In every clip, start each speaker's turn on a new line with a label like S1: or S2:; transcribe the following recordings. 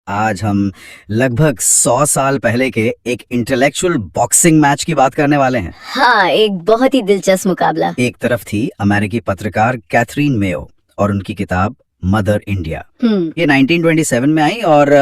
S1: आज हम लगभग 100 साल पहले के एक इंटेलेक्चुअल बॉक्सिंग मैच की बात करने वाले हैं।
S2: हाँ, एक बहुत ही दिलचस्प मुकाबला।
S1: एक तरफ थी अमेरिकी पत्रकार कैथरीन मेयो और उनकी किताब मदर इंडिया। ये 1927 में आई और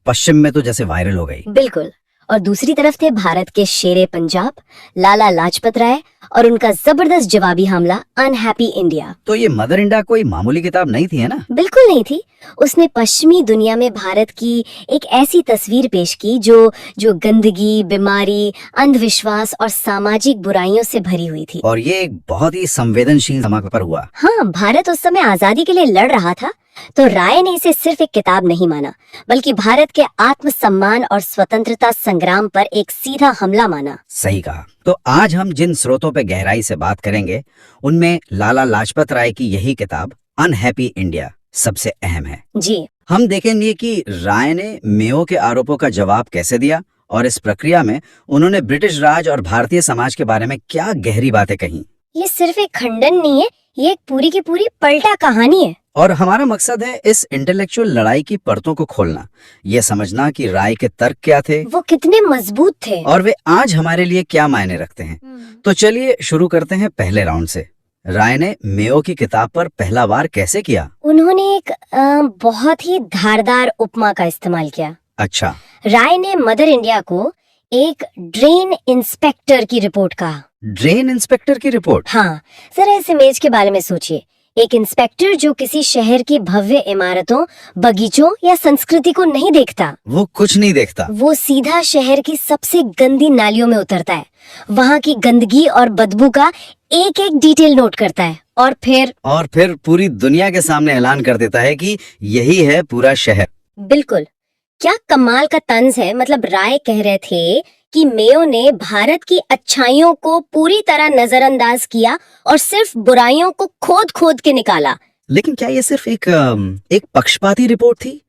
S1: पश्चिम में तो जैसे वायरल हो गई।
S2: बिल्कुल। और दूसरी तरफ थे भारत के शेरे पंजाब लाला लाजपत राय और उनका जबरदस्त जवाबी हमला अनहैप्पी इंडिया।
S1: तो ये मदर इंडिया कोई मामूली किताब नहीं थी, है ना?
S2: बिल्कुल नहीं थी। उसने पश्चिमी दुनिया में भारत की एक ऐसी तस्वीर पेश की जो गंदगी, बीमारी, अंधविश्वास और सामाजिक बुराइयों से भरी हुई थी।
S1: और ये एक बहुत ही संवेदनशील समय पर हुआ।
S2: हाँ, भारत उस समय आजादी के लिए लड़ रहा था, तो राय ने इसे सिर्फ एक किताब नहीं माना, बल्कि भारत के आत्मसम्मान और स्वतंत्रता संग्राम पर एक सीधा हमला माना।
S1: सही कहा। तो आज हम जिन स्रोतों पे गहराई से बात करेंगे, उनमें लाला लाजपत राय की यही किताब अनहैप्पी इंडिया सबसे अहम है।
S2: जी।
S1: हम देखेंगे कि राय ने मेयो के आरोपों का जवाब कैसे दिया और इस प्रक्रिया में उन्होंने ब्रिटिश राज और भारतीय समाज के बारे में क्या गहरी बातें कही।
S2: ये सिर्फ एक खंडन नहीं है, ये एक पूरी की पूरी पलटा कहानी है।
S1: और हमारा मकसद है इस इंटेलेक्चुअल लड़ाई की परतों को खोलना, ये समझना कि राय के तर्क क्या थे,
S2: वो कितने मजबूत थे
S1: और वे आज हमारे लिए क्या मायने रखते हैं। तो चलिए शुरू करते हैं पहले राउंड से। राय ने मेयो की किताब पर पहला वार कैसे किया?
S2: उन्होंने एक बहुत ही धारदार उपमा का इस्तेमाल किया।
S1: अच्छा।
S2: राय ने मदर इंडिया को एक ड्रेन इंस्पेक्टर की रिपोर्ट कहा।
S1: ड्रेन इंस्पेक्टर की रिपोर्ट?
S2: हाँ, जरा इस इमेज के बारे में सोचिए। एक इंस्पेक्टर जो किसी शहर की भव्य इमारतों, बगीचों या संस्कृति को नहीं देखता।
S1: वो कुछ नहीं देखता।
S2: वो सीधा शहर की सबसे गंदी नालियों में उतरता है, वहाँ की गंदगी और बदबू का एक एक डिटेल नोट करता है और फिर
S1: पूरी दुनिया के सामने ऐलान कर देता है कि यही है पूरा शहर।
S2: बिल्कुल। क्या कमाल का तंज है। मतलब राय कह रहे थे कि मेयो ने भारत की अच्छाइयों को पूरी तरह नजरअंदाज किया और सिर्फ बुराइयों को खोद खोद के निकाला।
S1: लेकिन क्या ये सिर्फ एक पक्षपाती रिपोर्ट थी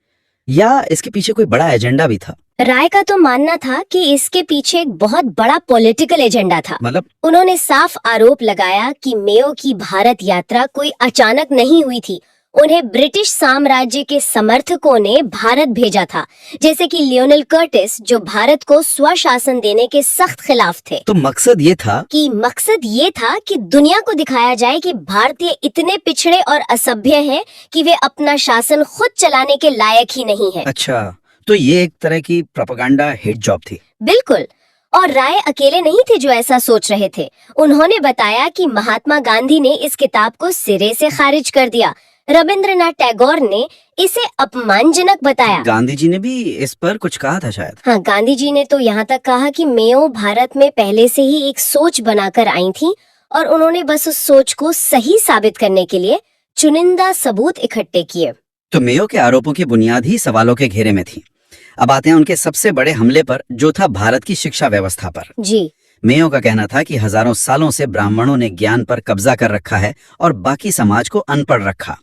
S1: या इसके पीछे कोई बड़ा एजेंडा भी था?
S2: राय का तो मानना था कि इसके पीछे एक बहुत बड़ा पॉलिटिकल एजेंडा था।
S1: मतलब?
S2: उन्होंने साफ आरोप लगाया कि मेयो की भारत यात्रा कोई अचानक नहीं हुई थी। उन्हें ब्रिटिश साम्राज्य के समर्थकों ने भारत भेजा था, जैसे कि लियोनेल कर्टिस, जो भारत को स्वशासन देने के सख्त खिलाफ थे।
S1: तो मकसद ये था
S2: कि दुनिया को दिखाया जाए कि भारतीय इतने पिछड़े और असभ्य हैं कि वे अपना शासन खुद चलाने के लायक ही नहीं है।
S1: अच्छा, तो ये एक तरह की प्रोपेगेंडा हिट जॉब थी।
S2: बिल्कुल। और राय अकेले नहीं थे जो ऐसा सोच रहे थे। उन्होंने बताया कि महात्मा गांधी ने इस किताब को सिरे से खारिज कर दिया। रविंद्रनाथ टैगोर ने इसे अपमानजनक बताया।
S1: गांधी जी ने भी इस पर कुछ कहा था शायद।
S2: हाँ, गांधी जी ने तो यहाँ तक कहा कि मेयो भारत में पहले से ही एक सोच बनाकर आई थी और उन्होंने बस उस सोच को सही साबित करने के लिए चुनिंदा सबूत इकट्ठे किए।
S1: तो मेयो के आरोपों की बुनियाद ही सवालों के घेरे में थी। अब आते हैं उनके सबसे बड़े हमले पर, जो था भारत की शिक्षा व्यवस्था पर।
S2: जी।
S1: मेयो का कहना था कि हजारों सालों से ब्राह्मणों ने ज्ञान पर कब्जा कर रखा है और बाकी समाज को अनपढ़ रखा।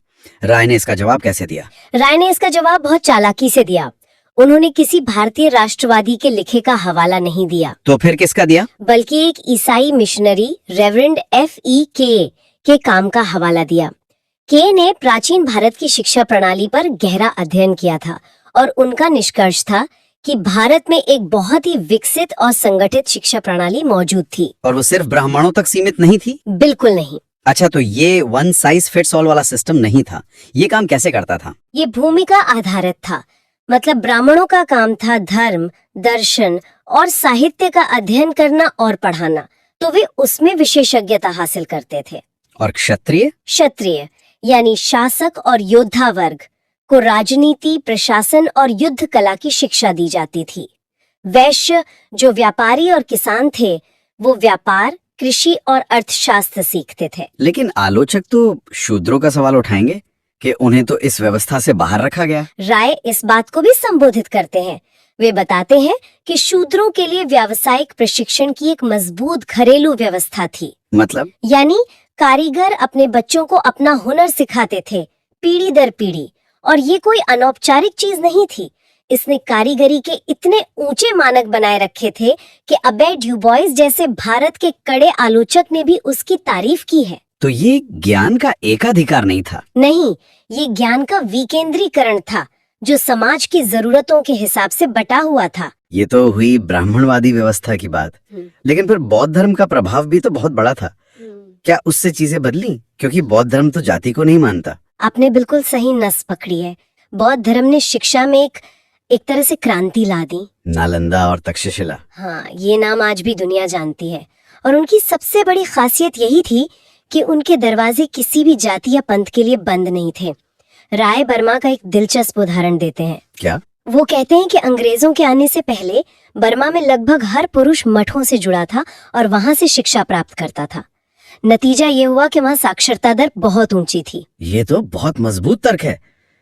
S1: राय ने इसका जवाब कैसे दिया?
S2: राय ने इसका जवाब बहुत चालाकी से दिया। उन्होंने किसी भारतीय राष्ट्रवादी के लिखे का हवाला नहीं दिया।
S1: तो फिर किसका दिया?
S2: बल्कि एक ईसाई मिशनरी रेवरेंड F.E. के काम का हवाला दिया। के ने प्राचीन भारत की शिक्षा प्रणाली पर गहरा अध्ययन किया था और उनका निष्कर्ष था कि भारत में एक बहुत ही विकसित और संगठित शिक्षा प्रणाली मौजूद थी।
S1: और वो सिर्फ ब्राह्मणों तक सीमित नहीं थी?
S2: बिल्कुल नहीं।
S1: अच्छा, तो ये वन साइज फिट्स ऑल वाला सिस्टम नहीं था। ये काम कैसे करता था?
S2: ये भूमिका आधारित था। मतलब ब्राह्मणों का काम था धर्म, दर्शन और साहित्य का अध्ययन करना और पढ़ाना, तो वे उसमें विशेषज्ञता हासिल करते थे।
S1: और क्षत्रिय
S2: यानी शासक और योद्धा वर्ग को राजनीति, प्रशासन और युद्ध कला की शिक्षा दी जाती थी। वैश्य, जो व्यापारी और किसान थे, वो व्यापार, कृषि और अर्थशास्त्र सीखते थे।
S1: लेकिन आलोचक तो शूद्रों का सवाल उठाएंगे कि उन्हें तो इस व्यवस्था से बाहर रखा गया।
S2: राय इस बात को भी संबोधित करते हैं। वे बताते हैं कि शूद्रों के लिए व्यावसायिक प्रशिक्षण की एक मजबूत घरेलू व्यवस्था थी।
S1: मतलब?
S2: यानी कारीगर अपने बच्चों को अपना हुनर सिखाते थे, पीढ़ी दर पीढ़ी, और ये कोई अनौपचारिक चीज नहीं थी। इसने कारीगरी के इतने ऊंचे मानक बनाए रखे थे कि अबे ड्यूबॉइस जैसे भारत के कड़े आलोचक ने भी उसकी तारीफ की है।
S1: तो ये ज्ञान का एकाधिकार नहीं था?
S2: नहीं, ये ज्ञान का विकेंद्रीकरण था। जो समाज की जरूरतों के हिसाब से बटा हुआ था।
S1: ये तो हुई ब्राह्मणवादी व्यवस्था की बात, लेकिन फिर बौद्ध धर्म का प्रभाव भी तो बहुत बड़ा था। क्या उससे चीजें बदली? क्योंकि बौद्ध धर्म तो जाति को नहीं मानता।
S2: आपने बिल्कुल सही नस पकड़ी है। बौद्ध धर्म ने शिक्षा में एक तरह से क्रांति ला दी।
S1: नालंदा और तक्षशिला,
S2: हाँ, ये नाम आज भी दुनिया जानती है। और उनकी सबसे बड़ी खासियत यही थी कि उनके दरवाजे किसी भी जाति या पंथ के लिए बंद नहीं थे। राय बर्मा का एक दिलचस्प उदाहरण देते हैं।
S1: क्या?
S2: वो कहते हैं कि अंग्रेजों के आने से पहले बर्मा में लगभग हर पुरुष मठों से जुड़ा था और वहां से शिक्षा प्राप्त करता था। नतीजा ये हुआ कि वहां साक्षरता दर बहुत ऊंची थी।
S1: ये तो बहुत मजबूत तर्क है।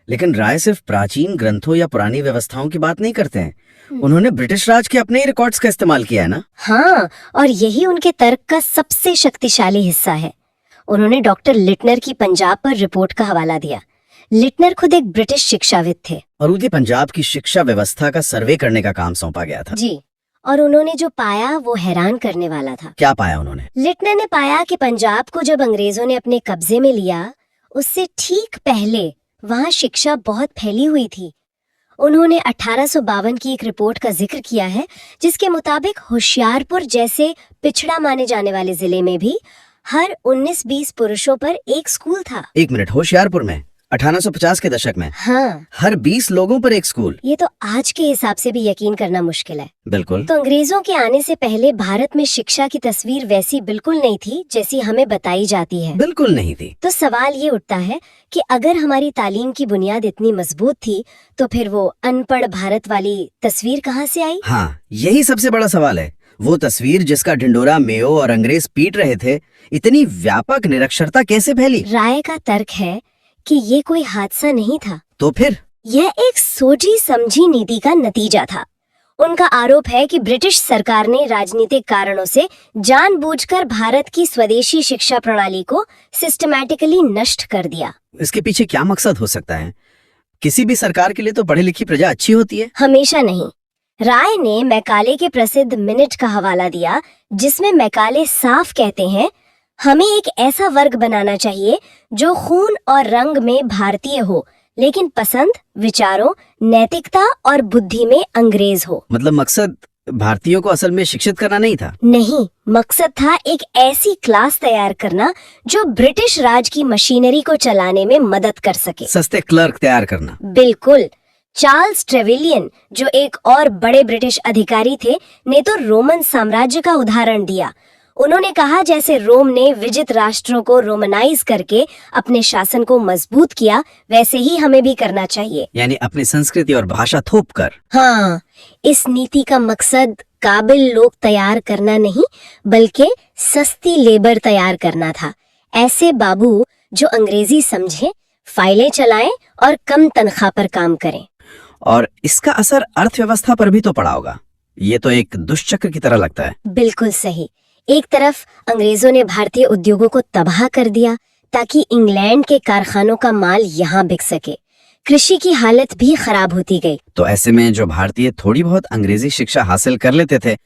S1: लेकिन राय सिर्फ प्राचीन ग्रंथों या पुरानी व्यवस्थाओं की बात नहीं करते हैं। उन्होंने ब्रिटिश राज के अपने ही रिकॉर्ड्स का इस्तेमाल किया है ना?
S2: हाँ, और यही उनके तर्क का सबसे शक्तिशाली हिस्सा है। उन्होंने डॉक्टर लिटनर की पंजाब पर रिपोर्ट का हवाला दिया। लिटनर खुद एक ब्रिटिश शिक्षाविद थे
S1: और उनकी पंजाब की शिक्षा व्यवस्था का सर्वे करने का काम सौंपा गया था।
S2: जी, और उन्होंने जो पाया वो हैरान करने वाला था।
S1: क्या पाया उन्होंने?
S2: लिटनर ने पाया कि पंजाब को जब अंग्रेजों ने अपने कब्जे में लिया, उससे ठीक पहले वहाँ शिक्षा बहुत फैली हुई थी। उन्होंने 1852 की एक रिपोर्ट का जिक्र किया है, जिसके मुताबिक होशियारपुर जैसे पिछड़ा माने जाने वाले जिले में भी हर 19-20 पुरुषों पर एक स्कूल था।
S1: एक मिनट, होशियारपुर में 1850 के दशक में
S2: हाँ,
S1: हर 20 लोगों पर एक स्कूल?
S2: ये तो आज के हिसाब से भी यकीन करना मुश्किल है।
S1: बिल्कुल।
S2: तो अंग्रेजों के आने से पहले भारत में शिक्षा की तस्वीर वैसी बिल्कुल नहीं थी जैसी हमें बताई जाती है।
S1: बिल्कुल नहीं थी।
S2: तो सवाल ये उठता है कि अगर हमारी तालीम की बुनियाद इतनी मजबूत थी, तो फिर वो अनपढ़ भारत वाली तस्वीर कहाँ से आई?
S1: हाँ, यही सबसे बड़ा सवाल है। वो तस्वीर जिसका ढिंडोरा मेयो और अंग्रेज पीट रहे थे, इतनी व्यापक निरक्षरता कैसे फैली?
S2: राय का तर्क है कि ये कोई हादसा नहीं था।
S1: तो फिर?
S2: यह एक सोची समझी नीति का नतीजा था। उनका आरोप है कि ब्रिटिश सरकार ने राजनीतिक कारणों से जानबूझकर भारत की स्वदेशी शिक्षा प्रणाली को सिस्टमैटिकली नष्ट कर दिया।
S1: इसके पीछे क्या मकसद हो सकता है? किसी भी सरकार के लिए तो पढ़ी लिखी प्रजा अच्छी होती है।
S2: हमेशा नहीं। राय ने मैकाले के प्रसिद्ध मिनट का हवाला दिया, जिसमें मैकाले साफ कहते हैं, हमें एक ऐसा वर्ग बनाना चाहिए जो खून और रंग में भारतीय हो, लेकिन पसंद, विचारों, नैतिकता और बुद्धि में अंग्रेज हो।
S1: मतलब मकसद भारतीयों को असल में शिक्षित करना नहीं था?
S2: नहीं, मकसद था एक ऐसी क्लास तैयार करना जो ब्रिटिश राज की मशीनरी को चलाने में मदद कर सके।
S1: सस्ते क्लर्क तैयार करना।
S2: बिल्कुल। चार्ल्स ट्रेवेलियन, जो एक और बड़े ब्रिटिश अधिकारी थे, ने तो रोमन साम्राज्य का उदाहरण दिया। उन्होंने कहा, जैसे रोम ने विजित राष्ट्रों को रोमनाइज करके अपने शासन को मजबूत किया, वैसे ही हमें भी करना चाहिए।
S1: यानी अपनी संस्कृति और भाषा थोप कर।
S2: हाँ, इस नीति का मकसद काबिल लोग तैयार करना नहीं, बल्कि सस्ती लेबर तैयार करना था। ऐसे बाबू जो अंग्रेजी समझें, फाइलें चलाएं और कम तनख्वाह पर काम करें।
S1: और इसका असर अर्थव्यवस्था पर भी तो पड़ा होगा। ये तो एक दुष्चक्र की तरह लगता है।
S2: बिल्कुल सही। एक तरफ अंग्रेजों ने भारतीय उद्योगों को तबाह कर दिया ताकि इंग्लैंड के कारखानों का माल यहाँ बिक सके। कृषि की हालत भी खराब होती गई।
S1: तो ऐसे में जो भारतीय थोड़ी बहुत अंग्रेजी शिक्षा हासिल कर लेते थे,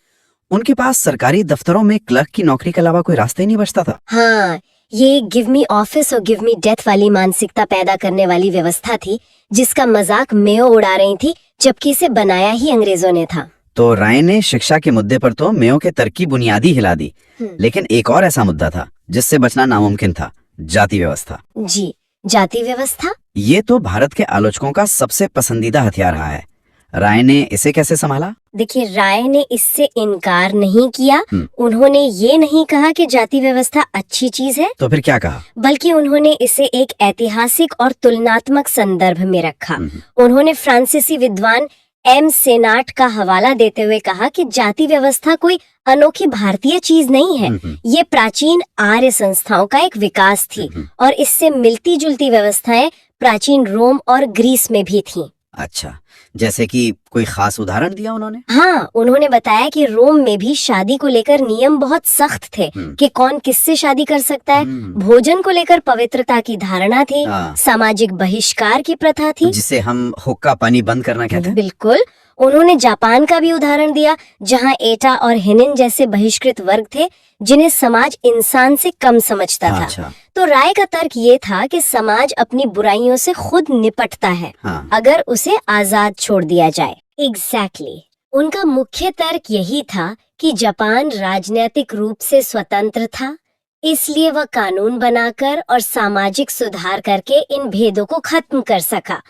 S1: उनके पास सरकारी दफ्तरों में क्लर्क की नौकरी के अलावा कोई रास्ता ही नहीं बचता था।
S2: हाँ, ये गिव मी ऑफिस और गिव मी डेथ वाली मानसिकता पैदा करने वाली व्यवस्था थी, जिसका मजाक मेयो उड़ा रही थी, जबकि इसे बनाया ही अंग्रेजों ने था।
S1: तो राय ने शिक्षा के मुद्दे पर तो मेयो के तर्क की बुनियादी हिला दी, लेकिन एक और ऐसा मुद्दा था जिससे बचना नामुमकिन था, जाति व्यवस्था।
S2: जी, जाति व्यवस्था।
S1: ये तो भारत के आलोचकों का सबसे पसंदीदा हथियार रहा है। राय ने इसे कैसे संभाला?
S2: देखिए, राय ने इससे इनकार नहीं किया। उन्होंने ये नहीं कहा कि जाति व्यवस्था अच्छी चीज है।
S1: तो फिर क्या कहा?
S2: बल्कि उन्होंने इसे एक ऐतिहासिक और तुलनात्मक संदर्भ में रखा। उन्होंने फ्रांसीसी विद्वान एम सेनाट का हवाला देते हुए कहा कि जाति व्यवस्था कोई अनोखी भारतीय चीज नहीं है, ये प्राचीन आर्य संस्थाओं का एक विकास थी और इससे मिलती जुलती व्यवस्थाएं प्राचीन रोम और ग्रीस में भी थीं।
S1: अच्छा, जैसे कि कोई खास उदाहरण दिया उन्होंने?
S2: हाँ, उन्होंने बताया कि रोम में भी शादी को लेकर नियम बहुत सख्त थे कि कौन किससे शादी कर सकता है। भोजन को लेकर पवित्रता की धारणा थी, सामाजिक बहिष्कार की प्रथा थी,
S1: जिसे हम हुक्का पानी बंद करना कहते हैं।
S2: बिल्कुल। उन्होंने जापान का भी उदाहरण दिया, जहां एटा और हिनिन जैसे बहिष्कृत वर्ग थे जिन्हें समाज इंसान से कम समझता था।
S1: अच्छा।
S2: तो राय का तर्क ये था कि समाज अपनी बुराइयों से खुद निपटता है,
S1: हाँ।
S2: अगर उसे आजाद छोड़ दिया जाए। एग्जैक्टली। उनका मुख्य तर्क यही था कि जापान राजनीतिक रूप से स्वतंत्र था, इसलिए वह कानून बनाकर और सामाजिक सुधार करके इन भेदों को खत्म कर सका।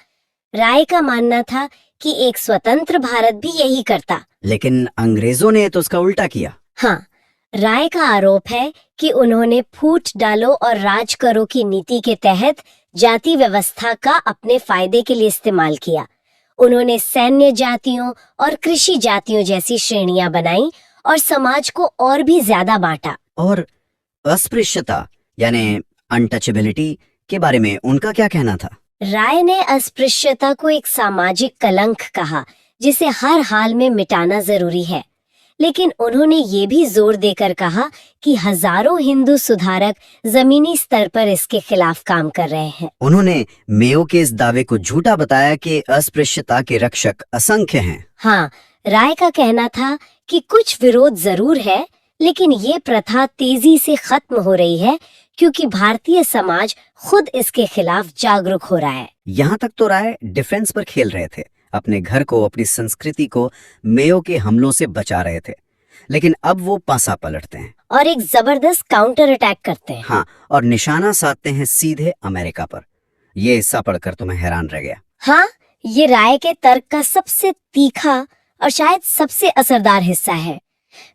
S2: राय का मानना था कि एक स्वतंत्र भारत भी यही करता।
S1: लेकिन अंग्रेजों ने तो उसका उल्टा किया।
S2: हाँ, राय का आरोप है कि उन्होंने फूट डालो और राज करो की नीति के तहत जाति व्यवस्था का अपने फायदे के लिए इस्तेमाल किया। उन्होंने सैन्य जातियों और कृषि जातियों जैसी श्रेणियां बनाई और समाज को और भी ज्यादा बांटा।
S1: और अस्पृश्यता यानी अनटचेबिलिटी के बारे में उनका क्या कहना था?
S2: राय ने अस्पृश्यता को एक सामाजिक कलंक कहा जिसे हर हाल में मिटाना जरूरी है, लेकिन उन्होंने ये भी जोर देकर कहा कि हजारों हिंदू सुधारक जमीनी स्तर पर इसके खिलाफ काम कर रहे हैं।
S1: उन्होंने मेयो के इस दावे को झूठा बताया कि अस्पृश्यता के रक्षक असंख्य हैं।
S2: हाँ, राय का कहना था कि कुछ विरोध जरूर है, लेकिन ये प्रथा तेजी से खत्म हो रही है क्योंकि भारतीय समाज खुद इसके खिलाफ जागरूक हो रहा है।
S1: यहाँ तक तो राय डिफेंस पर खेल रहे थे, अपने घर को, अपनी संस्कृति को मेयो के हमलों से बचा रहे थे। लेकिन अब वो पासा पलटते हैं
S2: और एक जबरदस्त काउंटर अटैक करते हैं।
S1: हाँ, और निशाना साधते हैं सीधे अमेरिका पर। ये हिस्सा पढ़कर तो मैं हैरान रह गया।
S2: हाँ, ये राय के तर्क का सबसे तीखा और शायद सबसे असरदार हिस्सा है।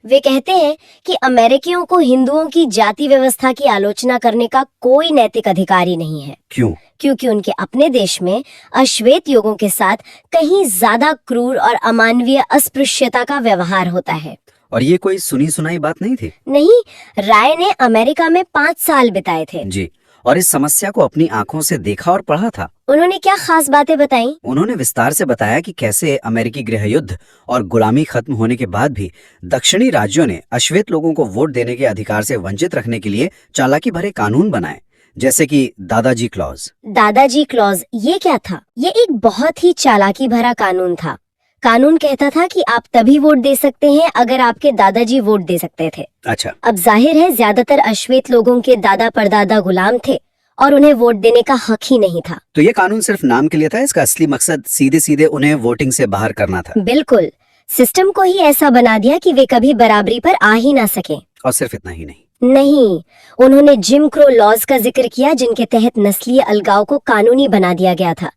S2: वे कहते हैं कि अमेरिकियों को हिंदुओं की जाति व्यवस्था की आलोचना करने का कोई नैतिक अधिकार ही नहीं है।
S1: क्यों?
S2: क्योंकि उनके अपने देश में अश्वेत लोगों के साथ कहीं ज्यादा क्रूर और अमानवीय अस्पृश्यता का व्यवहार होता है।
S1: और ये कोई सुनी सुनाई बात नहीं थी।
S2: नहीं, राय ने अमेरिका में 5 साल बिताए थे
S1: जी, और इस समस्या को अपनी आंखों से देखा और पढ़ा था।
S2: उन्होंने क्या खास बातें बताई?
S1: उन्होंने विस्तार से बताया कि कैसे अमेरिकी गृह युद्ध और गुलामी खत्म होने के बाद भी दक्षिणी राज्यों ने अश्वेत लोगों को वोट देने के अधिकार से वंचित रखने के लिए चालाकी भरे कानून बनाए, जैसे कि दादाजी क्लॉज।
S2: दादाजी क्लॉज ये क्या था? ये एक बहुत ही चालाकी भरा कानून था। कानून कहता था कि आप तभी वोट दे सकते हैं अगर आपके दादाजी वोट दे सकते थे।
S1: अच्छा।
S2: अब जाहिर है ज्यादातर अश्वेत लोगों के दादा परदादा गुलाम थे और उन्हें वोट देने का हक ही नहीं था।
S1: तो ये कानून सिर्फ नाम के लिए था, इसका असली मकसद सीधे सीधे उन्हें वोटिंग से बाहर करना था।
S2: बिल्कुल, सिस्टम को ही ऐसा बना दिया कि वे कभी बराबरी पर आ ही ना सके।
S1: और सिर्फ इतना ही नहीं,
S2: उन्होंने जिम क्रो लॉज का जिक्र किया, जिनके तहत नस्लीय अलगाव को कानूनी बना दिया गया था।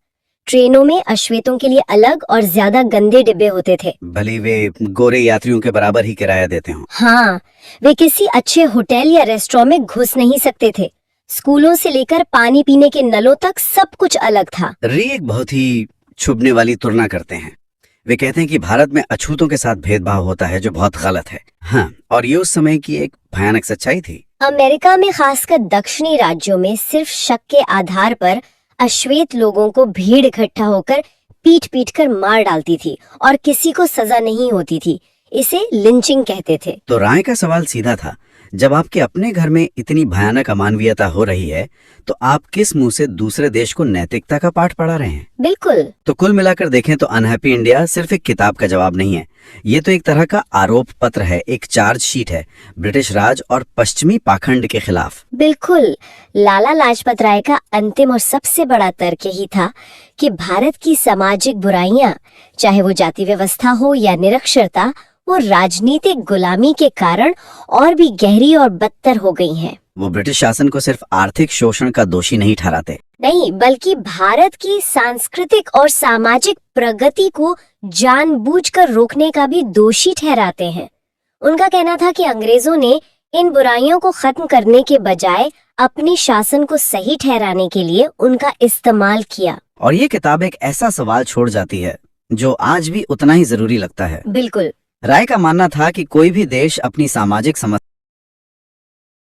S2: ट्रेनों में अश्वेतों के लिए अलग और ज्यादा गंदे डिब्बे होते थे,
S1: भले वे गोरे यात्रियों के बराबर ही किराया देते हों।
S2: हाँ, वे किसी अच्छे होटल या रेस्टोरेंट में घुस नहीं सकते थे। स्कूलों से लेकर पानी पीने के नलों तक सब कुछ अलग था।
S1: रे एक बहुत ही छुपने वाली तुलना करते हैं। वे कहते हैं कि भारत में अछूतों के साथ भेदभाव होता है, जो बहुत गलत है। हाँ, और ये उस समय की एक भयानक सच्चाई थी।
S2: अमेरिका में खासकर दक्षिणी राज्यों में सिर्फ शक के आधार पर अश्वेत लोगों को भीड़ इकट्ठा होकर पीट पीट कर मार डालती थी और किसी को सजा नहीं होती थी। इसे लिंचिंग कहते थे।
S1: तो राय का सवाल सीधा था, जब आपके अपने घर में इतनी भयानक अमानवीयता हो रही है, तो आप किस मुंह से दूसरे देश को नैतिकता का पाठ पढ़ा रहे हैं?
S2: बिल्कुल।
S1: तो कुल मिलाकर देखें तो अनहैप्पी इंडिया सिर्फ एक किताब का जवाब नहीं है, ये तो एक तरह का आरोप पत्र है, एक चार्ज शीट है ब्रिटिश राज और पश्चिमी पाखंड के खिलाफ।
S2: बिल्कुल। लाला लाजपत राय का अंतिम और सबसे बड़ा तर्क यही था कि भारत की सामाजिक बुराइयां, चाहे वो जाति व्यवस्था हो या निरक्षरता, वो राजनीतिक गुलामी के कारण और भी गहरी और बदतर हो गई हैं।
S1: वो ब्रिटिश शासन को सिर्फ आर्थिक शोषण का दोषी नहीं ठहराते,
S2: नहीं, बल्कि भारत की सांस्कृतिक और सामाजिक प्रगति को जानबूझकर रोकने का भी दोषी ठहराते हैं। उनका कहना था कि अंग्रेजों ने इन बुराइयों को खत्म करने के बजाय अपनी शासन को सही ठहराने के लिए उनका इस्तेमाल किया।
S1: और ये किताब एक ऐसा सवाल छोड़ जाती है जो आज भी उतना ही जरूरी लगता है।
S2: बिल्कुल।
S1: राय का मानना था कि कोई भी देश अपनी सामाजिक समस्या